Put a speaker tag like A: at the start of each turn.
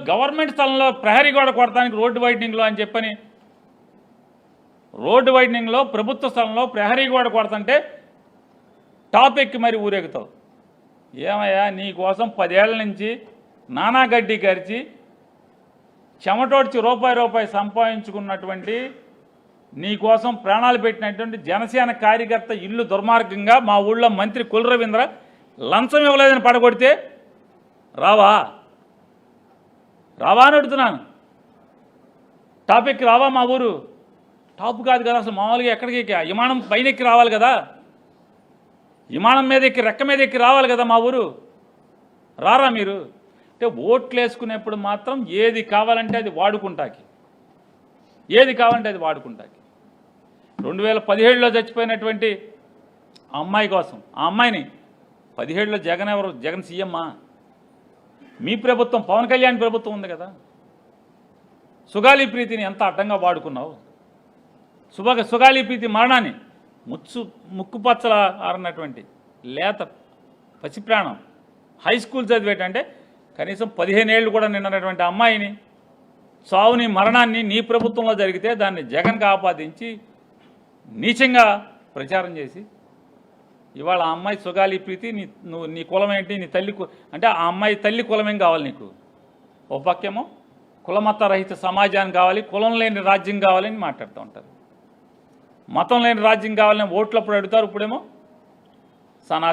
A: Government స్థలంలో ప్రహరీ గోడ కొడతానికి రోడ్డు వైడనింగ్లో అని చెప్పని రోడ్డు వైడనింగ్లో ప్రభుత్వ స్థలంలో ప్రహరీ గోడ కొడతంటే టాప్ ఎక్కి మరి ఊరేగుతావు. ఏమయ్యా నీ కోసం 10 ఏళ్ల నుంచి నానా గడ్డి గరిచి చెమటోడ్చి రూపాయి సంపాదించుకున్నటువంటి నీ కోసం ప్రాణాలు పెట్టినటువంటి జనసేన కార్యకర్త ఇల్లు దుర్మార్గంగా మా ఊళ్ళో మంత్రి కుల రవీంద్ర లంచం ఇవ్వలేదని పడగొడితే రావా అని అడుగుతున్నాను. టాపిక్ రావా? మా ఊరు టాప్ కాదు కదా అసలు. మామూలుగా ఎక్కడికి విమానం పైన ఎక్కి రావాలి కదా, విమానం మీద ఎక్కి రెక్క మీద ఎక్కి రావాలి కదా మా ఊరు. రారా మీరు? అంటే ఓట్లు వేసుకునేప్పుడు మాత్రం ఏది కావాలంటే అది వాడుకుంటాకి, ఏది కావాలంటే అది వాడుకుంటాకి. 2017లో చచ్చిపోయినటువంటి ఆ అమ్మాయి కోసం, ఆ అమ్మాయిని 17లో జగన్ సీఎమ్మా? మీ ప్రభుత్వం పవన్ కళ్యాణ్ ప్రభుత్వం ఉంది కదా. సుగాలి ప్రీతిని ఎంత అడ్డంగా వాడుకున్నావు. సుగాలి ప్రీతి మరణాన్ని ముక్కుపచ్చల ఆరన్నటువంటి లేత పసిప్రాణం హై స్కూల్ చదివేటంటే కనీసం 15 ఏళ్ళు కూడా నిన్నటువంటి అమ్మాయిని చావుని మరణాన్ని నీ ప్రభుత్వంలో జరిగితే దాన్ని జగన్కి ఆపాదించి నీచంగా ప్రచారం చేసి ఇవాళ ఆ అమ్మాయి సుగాలి ప్రీతి నీ కులం ఏంటి, నీ తల్లి అంటే ఆ అమ్మాయి తల్లి కులమేం కావాలి నీకు? ఒక పక్కేమో కులమత రహిత సమాజాన్ని కావాలి, కులం లేని రాజ్యం కావాలని మాట్లాడుతూ ఉంటారు. మతం లేని రాజ్యం కావాలని ఓట్లప్పుడు అడుగుతారు, ఇప్పుడేమో